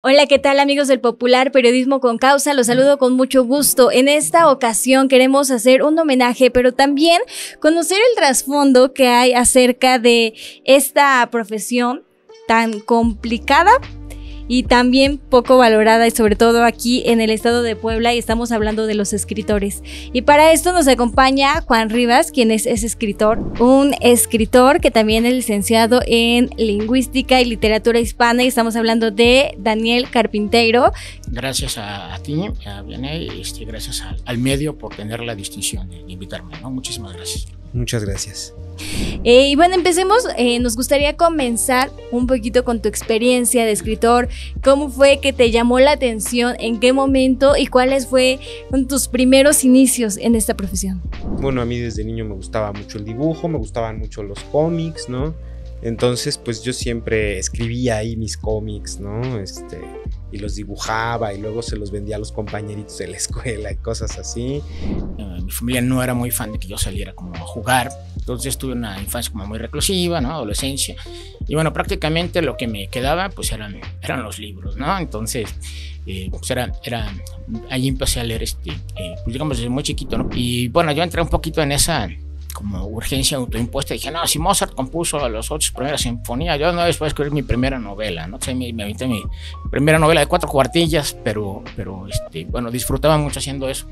Hola, ¿qué tal amigos del Popular Periodismo con Causa? Los saludo con mucho gusto. En esta ocasión queremos hacer un homenaje, pero también conocer el trasfondo que hay acerca de esta profesión tan complicada y también poco valorada, y sobre todo aquí en el estado de Puebla, y estamos hablando de los escritores. Y para esto nos acompaña Juan Rivas, quien es escritor, un escritor que también es licenciado en Lingüística y Literatura Hispana, y estamos hablando de Daniel Carpinteiro. Gracias a ti, a Vianey, gracias al medio por tener la distinción de invitarme, ¿no? Muchísimas gracias. Muchas gracias. Y bueno, empecemos. Nos gustaría comenzar un poquito con tu experiencia de escritor. ¿Cómo fue que te llamó la atención? ¿En qué momento? ¿Y cuáles fueron tus primeros inicios en esta profesión? Bueno, a mí desde niño me gustaba mucho el dibujo, me gustaban mucho los cómics, ¿no? Entonces, pues yo siempre escribía ahí mis cómics, ¿no? Y los dibujaba y luego se los vendía a los compañeritos de la escuela y cosas así. Mi familia no era muy fan de que yo saliera como a jugar, entonces tuve una infancia como muy reclusiva, ¿no? Adolescencia. Y bueno, prácticamente lo que me quedaba pues eran los libros, ¿no? Entonces, pues ahí empecé a leer, pues digamos desde muy chiquito, ¿no? Y bueno, yo entré un poquito en esa como urgencia autoimpuesta. Dije, no, si Mozart compuso las 8 primeras sinfonías, yo no después de escribir mi primera novela, ¿no? O sea, me aventé mi primera novela de 4 cuartillas, pero bueno, disfrutaba mucho haciendo eso.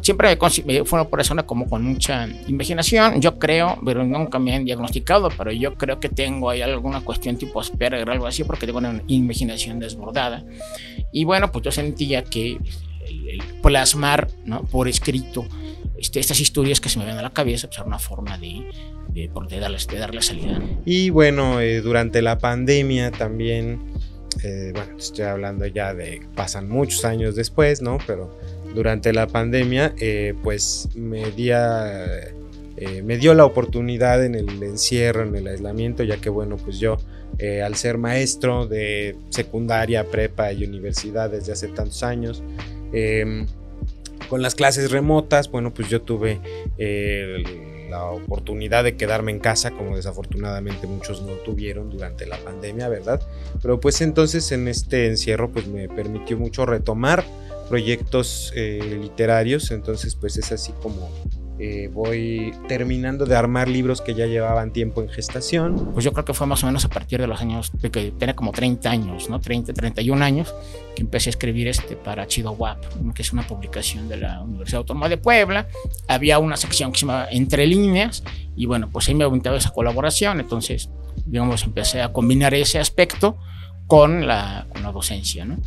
Siempre fue una persona como con mucha imaginación, yo creo, pero nunca me han diagnosticado, pero yo creo que tengo ahí alguna cuestión tipo Asperger o algo así, porque tengo una imaginación desbordada. Y bueno, pues yo sentía que el plasmar, ¿no? Por escrito estas historias que se me ven a la cabeza, pues era una forma de darle salida. Y bueno, durante la pandemia también, bueno, estoy hablando ya de, pasan muchos años después, ¿no? Pero durante la pandemia, pues me dio la oportunidad en el encierro, en el aislamiento, ya que bueno, pues yo, al ser maestro de secundaria, prepa y universidad desde hace tantos años, con las clases remotas, bueno, pues yo tuve la oportunidad de quedarme en casa, como desafortunadamente muchos no tuvieron durante la pandemia, ¿verdad? Pero pues entonces en este encierro pues me permitió mucho retomar proyectos literarios, entonces pues es así como voy terminando de armar libros que ya llevaban tiempo en gestación. Pues yo creo que fue más o menos a partir de los años, de que tenía como 30 años, ¿no? 31 años, que empecé a escribir para Chido WAP, que es una publicación de la Universidad Autónoma de Puebla. Había una sección que se llamaba Entre Líneas, y bueno, pues ahí me aventaba esa colaboración, entonces, digamos, empecé a combinar ese aspecto con la docencia, ¿no?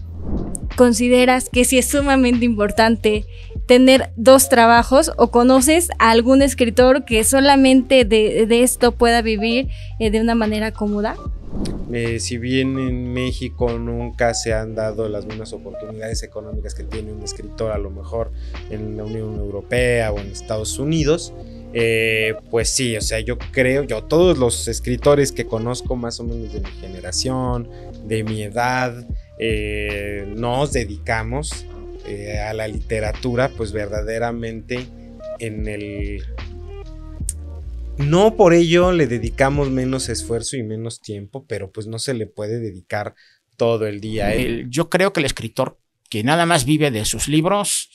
¿Consideras que sí es sumamente importante tener 2 trabajos, o conoces a algún escritor que solamente de esto pueda vivir de una manera cómoda? Si bien en México nunca se han dado las mismas oportunidades económicas que tiene un escritor a lo mejor en la Unión Europea o en Estados Unidos, pues sí, o sea, yo todos los escritores que conozco más o menos de mi generación, de mi edad, nos dedicamos a la literatura, pues verdaderamente no por ello le dedicamos menos esfuerzo y menos tiempo, pero pues no se le puede dedicar todo el día. Yo creo que el escritor que nada más vive de sus libros,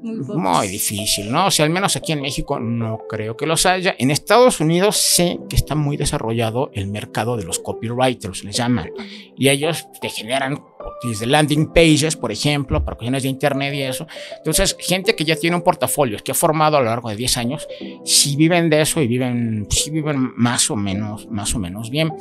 muy difícil, ¿no? O sea, al menos aquí en México no creo que los haya. En Estados Unidos sé que está muy desarrollado el mercado de los copywriters, les llaman, y ellos te generan desde landing pages, por ejemplo, para cuestiones de internet y eso. Entonces, gente que ya tiene un portafolio, que ha formado a lo largo de 10 años, sí viven de eso y sí viven más o menos bien.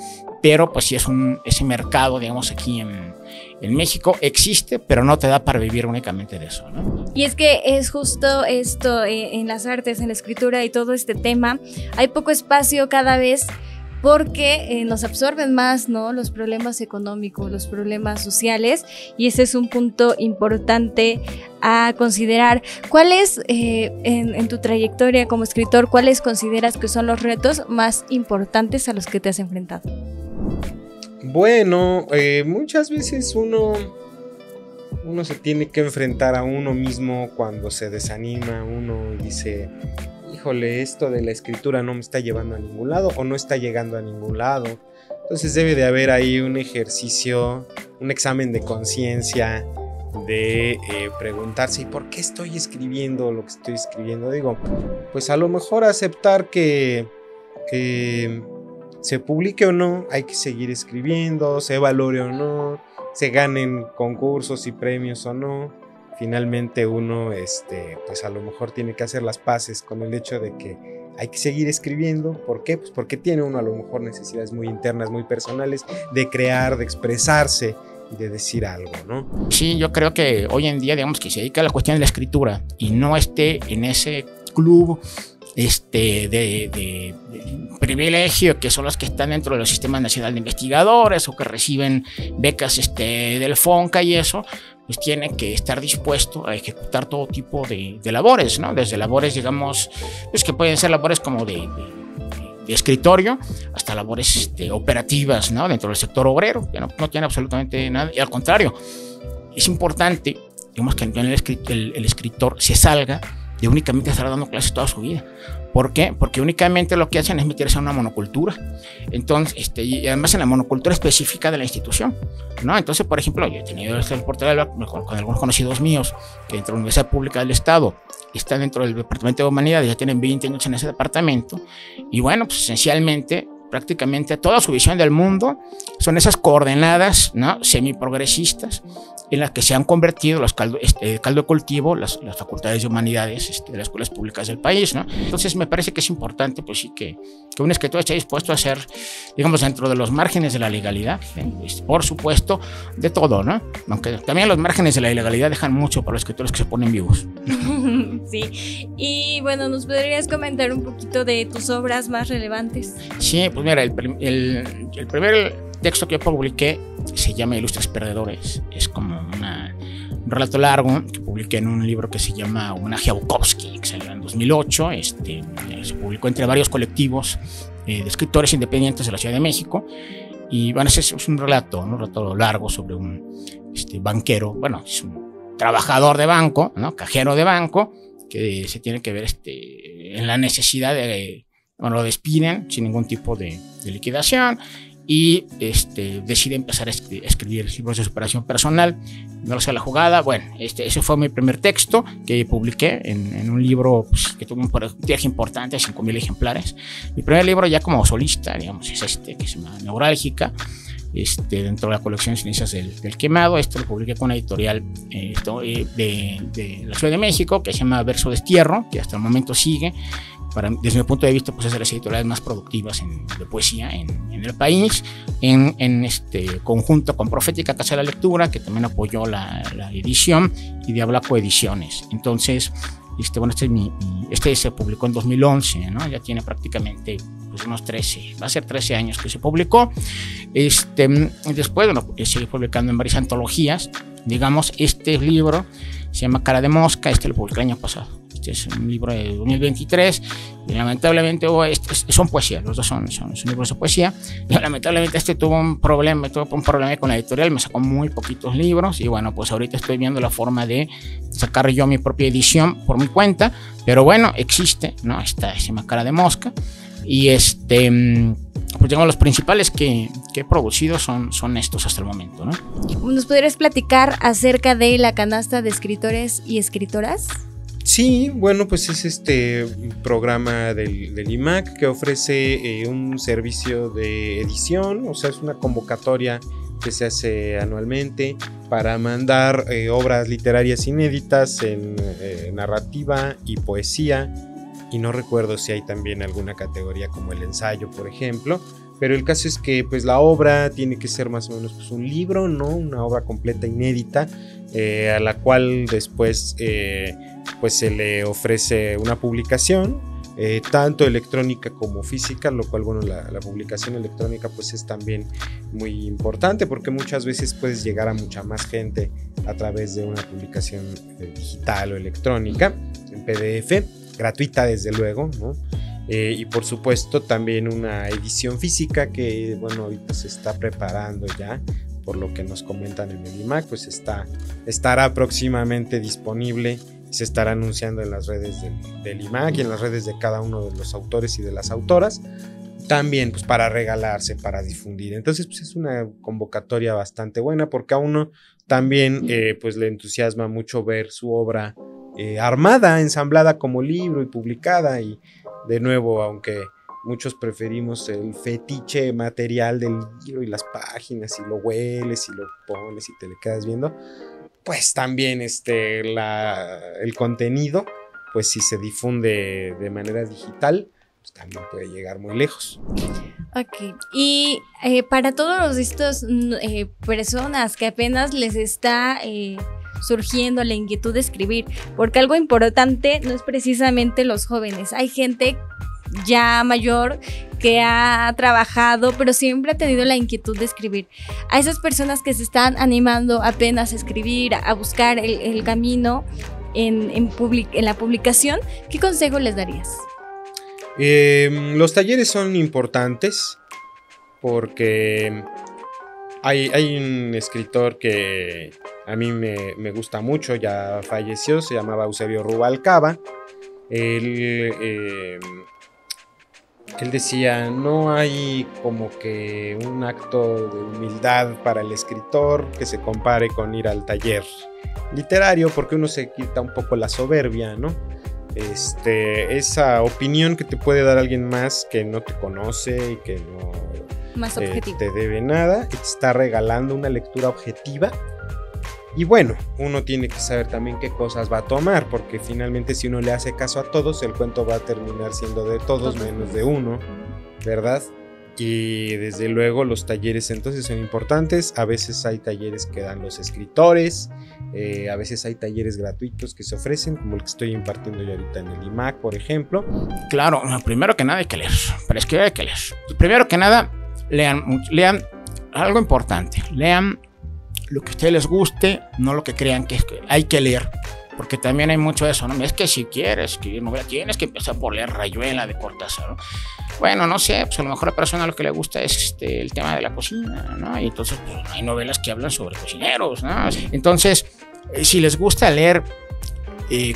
Pero pues sí ese mercado, digamos, aquí en México existe, pero no te da para vivir únicamente de eso, ¿no? Y es que es justo esto, en las artes, en la escritura y todo este tema, hay poco espacio cada vez, porque nos absorben más, ¿no? Los problemas económicos, los problemas sociales, y ese es un punto importante a considerar. ¿Cuáles, en tu trayectoria como escritor, cuáles consideras que son los retos más importantes a los que te has enfrentado? Bueno, muchas veces uno se tiene que enfrentar a uno mismo cuando se desanima, uno dice, híjole, esto de la escritura no me está llevando a ningún lado o no está llegando a ningún lado. Entonces debe de haber ahí un ejercicio un examen de conciencia, de preguntarse, ¿y por qué estoy escribiendo lo que estoy escribiendo? Digo, pues a lo mejor aceptar que se publique o no, hay que seguir escribiendo, se valore o no, se ganen concursos y premios o no. Finalmente uno, pues a lo mejor tiene que hacer las paces con el hecho de que hay que seguir escribiendo. ¿Por qué? Pues porque tiene uno a lo mejor necesidades muy internas, muy personales, de crear, de expresarse y de decir algo, ¿no? Sí, yo creo que hoy en día, digamos, que se dedica a la cuestión de la escritura y no esté en ese club de privilegio que son los que están dentro del Sistema Nacional de Investigadores o que reciben becas del FONCA y eso, pues tiene que estar dispuesto a ejecutar todo tipo de labores, ¿no? Desde labores, digamos, pues que pueden ser labores como de escritorio hasta labores operativas, ¿no? Dentro del sector obrero, que no tiene absolutamente nada, y al contrario, es importante, digamos, que el escritor se salga de únicamente estar dando clases toda su vida. ¿Por qué? Porque únicamente lo que hacen es meterse en una monocultura. Entonces, y además en la monocultura específica de la institución, ¿no? Entonces, por ejemplo, yo he tenido el portal con algunos conocidos míos que dentro de la Universidad Pública del Estado están dentro del Departamento de Humanidades, ya tienen 20 años en ese departamento, y bueno, pues esencialmente, prácticamente toda su visión del mundo son esas coordenadas, ¿no? Semiprogresistas en las que se han convertido los caldo de cultivo, las facultades de humanidades de las escuelas públicas del país, ¿no? Entonces me parece que es importante, pues sí, que un escritor esté dispuesto a hacer, digamos, dentro de los márgenes de la legalidad, por supuesto, de todo, ¿no? Aunque también los márgenes de la ilegalidad dejan mucho para los escritores que se ponen vivos. Sí, y bueno, ¿nos podrías comentar un poquito de tus obras más relevantes? Sí, pues mira, el primer texto que yo publiqué se llama Ilustres Perdedores. Es como un relato largo que publiqué en un libro que se llama Homenaje a Bukowski, que salió en 2008. Se publicó entre varios colectivos de escritores independientes de la Ciudad de México. Y bueno, ese es un relato largo sobre un banquero, bueno, es un trabajador de banco, ¿no? Cajero de banco, que se tiene que ver en la necesidad de, bueno, lo despiden sin ningún tipo de liquidación. Y decide empezar a escribir libros de superación personal, no lo sé, la jugada. Bueno, ese fue mi primer texto que publiqué en un libro, pues, que tuvo un tiraje importante, 5,000 ejemplares. Mi primer libro ya como solista, digamos, es que se llama Neurálgica, dentro de la colección Cenizas del Quemado. Lo publiqué con una editorial de la Ciudad de México que se llama Verso Destierro, que hasta el momento sigue. Desde mi punto de vista, pues es de las editoriales más productivas de poesía en el país, en conjunto con Profética Casa de la Lectura, que también apoyó la edición, y Diablaco Ediciones. Entonces, bueno, se publicó en 2011, ¿no? Ya tiene prácticamente pues unos 13, va a ser 13 años que se publicó. Después, bueno, sigue publicando en varias antologías. Digamos, este libro se llama Cara de Mosca, lo publiqué el año pasado. Es un libro de 2023 y lamentablemente son poesía, los dos son libros de poesía. Y lamentablemente tuvo un problema con la editorial, me sacó muy poquitos libros y bueno, pues ahorita estoy viendo la forma de sacar yo mi propia edición por mi cuenta, pero bueno, existe, ¿no? Se llama Cara de Mosca y pues digamos los principales que he producido son estos hasta el momento, ¿no? ¿Nos podrías platicar acerca de la canasta de escritores y escritoras? Sí, bueno, pues es programa del IMAC que ofrece un servicio de edición, o sea, es una convocatoria que se hace anualmente para mandar obras literarias inéditas en narrativa y poesía, y no recuerdo si hay también alguna categoría como el ensayo, por ejemplo, pero el caso es que pues la obra tiene que ser más o menos pues, un libro, ¿no? Una obra completa, inédita, a la cual después pues se le ofrece una publicación, tanto electrónica como física, lo cual, bueno, la publicación electrónica pues es también muy importante porque muchas veces puedes llegar a mucha más gente a través de una publicación digital o electrónica, en PDF, gratuita desde luego, ¿no? Y por supuesto también una edición física que, bueno, ahorita se está preparando ya, por lo que nos comentan en el IMAC, pues estará próximamente disponible, se estará anunciando en las redes del IMAC y en las redes de cada uno de los autores y de las autoras. también pues para regalarse, para difundir. Entonces pues es una convocatoria bastante buena porque a uno también pues le entusiasma mucho ver su obra armada, ensamblada como libro y publicada. Y de nuevo, aunque muchos preferimos el fetiche material del libro y las páginas y lo hueles y lo pones y te le quedas viendo, pues también el contenido, pues si se difunde de manera digital, pues también puede llegar muy lejos. Ok, y para todos estos personas que apenas les está surgiendo la inquietud de escribir, porque algo importante no es precisamente los jóvenes, hay gente ya mayor que ha trabajado, pero siempre ha tenido la inquietud de escribir. A esas personas que se están animando apenas a escribir, a buscar el camino en la publicación, ¿qué consejo les darías? Los talleres son importantes porque hay un escritor que a mí me gusta mucho, ya falleció, se llamaba Eusebio Rubalcaba. Él decía, no hay como que un acto de humildad para el escritor que se compare con ir al taller literario, porque uno se quita un poco la soberbia, ¿no? Esa opinión que te puede dar alguien más que no te conoce y que no más objetivo. Te debe nada, y te está regalando una lectura objetiva. Y bueno, uno tiene que saber también qué cosas va a tomar, porque finalmente si uno le hace caso a todos, el cuento va a terminar siendo de todos menos de uno, ¿verdad? Y desde luego los talleres entonces son importantes. A veces hay talleres que dan los escritores, a veces hay talleres gratuitos que se ofrecen, como el que estoy impartiendo yo ahorita en el IMAC, por ejemplo. Claro, primero que nada hay que leer, para escribir hay que leer. Primero que nada, lean algo importante, lean lo que a ustedes les guste, no lo que crean que hay que leer, porque también hay mucho de eso, ¿no? Es que si quieres escribir novela, tienes que empezar por leer Rayuela de Cortázar, ¿no? Bueno, no sé, pues a lo mejor a la persona lo que le gusta es el tema de la cocina, ¿no? Y entonces pues, hay novelas que hablan sobre cocineros, ¿no? Entonces, si les gusta leer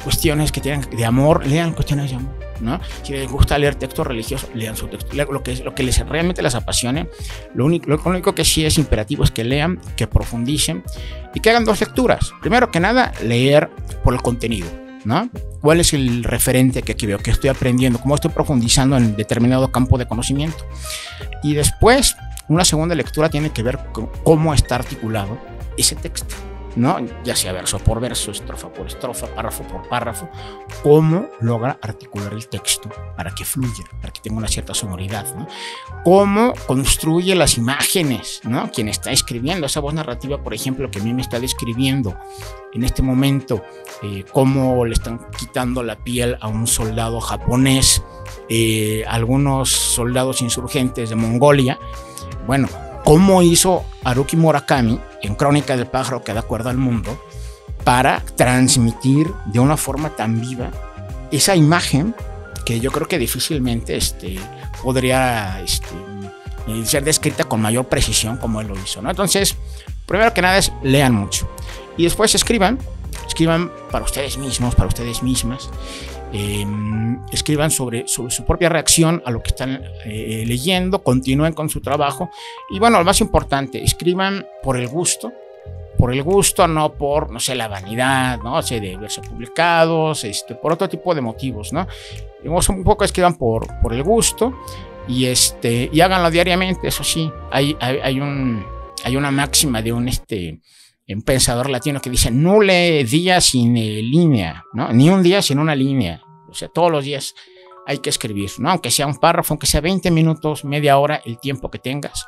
cuestiones que tienen de amor, lean cuestiones de amor, ¿no? Si les gusta leer textos religiosos, lean su texto, lo que realmente les apasione. Lo único que sí es imperativo es que lean, que profundicen y que hagan dos lecturas. Primero que nada, leer por el contenido, ¿no? ¿Cuál es el referente que aquí veo, que estoy aprendiendo, cómo estoy profundizando en determinado campo de conocimiento? Y después, una segunda lectura tiene que ver con cómo está articulado ese texto, ¿no? Ya sea verso por verso, estrofa por estrofa, párrafo por párrafo, cómo logra articular el texto para que fluya, para que tenga una cierta sonoridad, ¿no? Cómo construye las imágenes, ¿no? Quien está escribiendo esa voz narrativa, por ejemplo, que a mí me está describiendo en este momento, cómo le están quitando la piel a un soldado japonés, algunos soldados insurgentes de Mongolia. Bueno, cómo hizo Haruki Murakami en Crónica del pájaro que da cuerda al mundo para transmitir de una forma tan viva esa imagen que yo creo que difícilmente podría ser descrita con mayor precisión como él lo hizo, ¿no? Entonces, primero que nada es lean mucho y después escriban para ustedes mismos, para ustedes mismas. Escriban sobre su propia reacción a lo que están leyendo, continúen con su trabajo y bueno, lo más importante, escriban por el gusto, no por, no sé, la vanidad, ¿no? O sea, de verse publicados, por otro tipo de motivos, ¿no? Digamos, un poco escriban por el gusto y háganlo diariamente. Eso sí, hay una máxima de un pensador latino que dice: no lee día sin línea, ¿no? Ni un día sin una línea. O sea, todos los días hay que escribir, ¿no? Aunque sea un párrafo, aunque sea 20 minutos, media hora, el tiempo que tengas,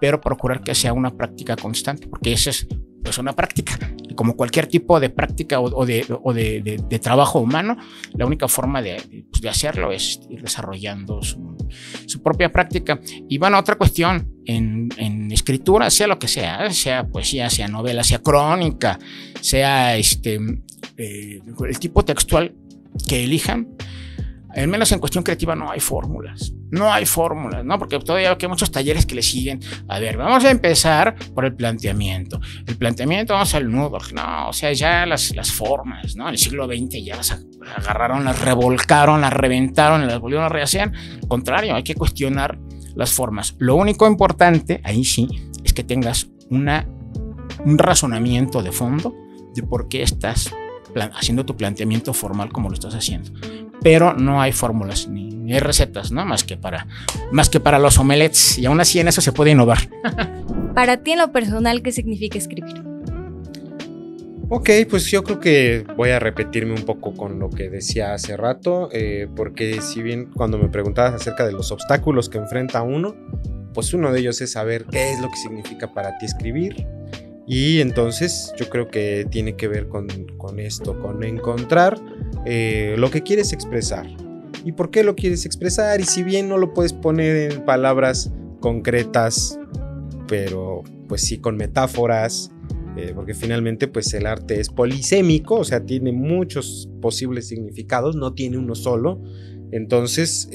pero procurar que sea una práctica constante, porque esa es pues, una práctica. Y como cualquier tipo de práctica o de trabajo humano, la única forma de hacerlo es ir desarrollando su propia práctica. Y bueno, otra cuestión en escritura, sea lo que sea poesía, sea novela, sea crónica, sea el tipo textual que elijan, al menos en cuestión creativa no hay fórmulas, ¿no? Porque todavía hay muchos talleres que le siguen. A ver, vamos a empezar por el planteamiento, vamos al nudo, no, o sea, ya las formas, ¿no? En el siglo XX ya las agarraron, las revolcaron, las reventaron, las volvieron a rehacer. Al contrario, hay que cuestionar las formas. Lo único importante, ahí sí, es que tengas un razonamiento de fondo de por qué estás haciendo tu planteamiento formal como lo estás haciendo. Pero no hay fórmulas ni hay recetas, ¿no? Más que para los omelets, y aún así en eso se puede innovar. Para ti, en lo personal, ¿qué significa escribir? Ok, pues yo creo que voy a repetirme un poco con lo que decía hace rato, porque si bien cuando me preguntabas acerca de los obstáculos que enfrenta uno, pues uno de ellos es saber qué es lo que significa para ti escribir. Y entonces yo creo que tiene que ver con esto, con encontrar lo que quieres expresar. ¿Y por qué lo quieres expresar? Y si bien no lo puedes poner en palabras concretas, pero pues sí con metáforas, porque finalmente pues el arte es polisémico, o sea, tiene muchos posibles significados, no tiene uno solo. Entonces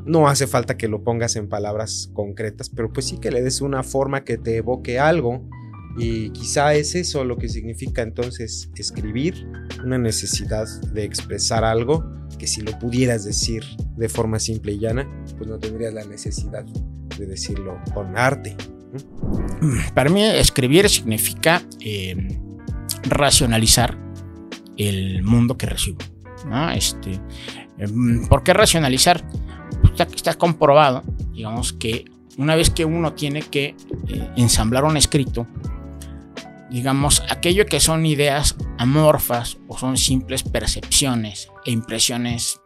no hace falta que lo pongas en palabras concretas, pero pues sí que le des una forma que te evoque algo. Y quizá es eso lo que significa entonces escribir, una necesidad de expresar algo que si lo pudieras decir de forma simple y llana, pues no tendrías la necesidad de decirlo con arte. Para mí escribir significa racionalizar el mundo que recibo, ¿no? ¿Por qué racionalizar? Está comprobado, digamos, que una vez que uno tiene que ensamblar un escrito, digamos, aquello que son ideas amorfas o son simples percepciones e impresiones,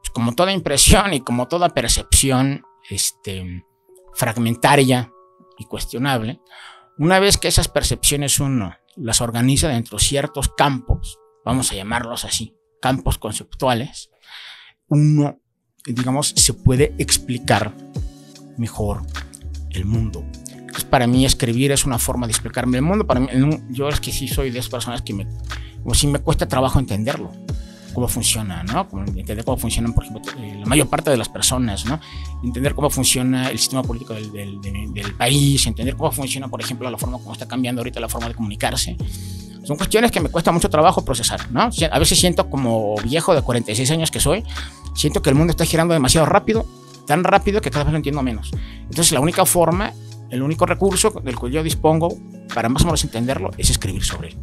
pues como toda impresión y como toda percepción fragmentaria y cuestionable, una vez que esas percepciones uno las organiza dentro de ciertos campos, vamos a llamarlos así, campos conceptuales, uno, digamos, se puede explicar mejor el mundo. Entonces, para mí escribir es una forma de explicarme el mundo. Para mí, yo es que sí soy de esas personas que sí me cuesta trabajo entenderlo, cómo funciona, ¿no? Entender cómo funcionan, por ejemplo, la mayor parte de las personas, ¿no? Entender cómo funciona el sistema político del país, entender cómo funciona, por ejemplo, la forma como está cambiando ahorita la forma de comunicarse. Son cuestiones que me cuesta mucho trabajo procesar, ¿no? A veces siento, como viejo de 46 años que soy, siento que el mundo está girando demasiado rápido, tan rápido que cada vez lo entiendo menos. Entonces la única forma, el único recurso del cual yo dispongo para más o menos entenderlo es escribir sobre él.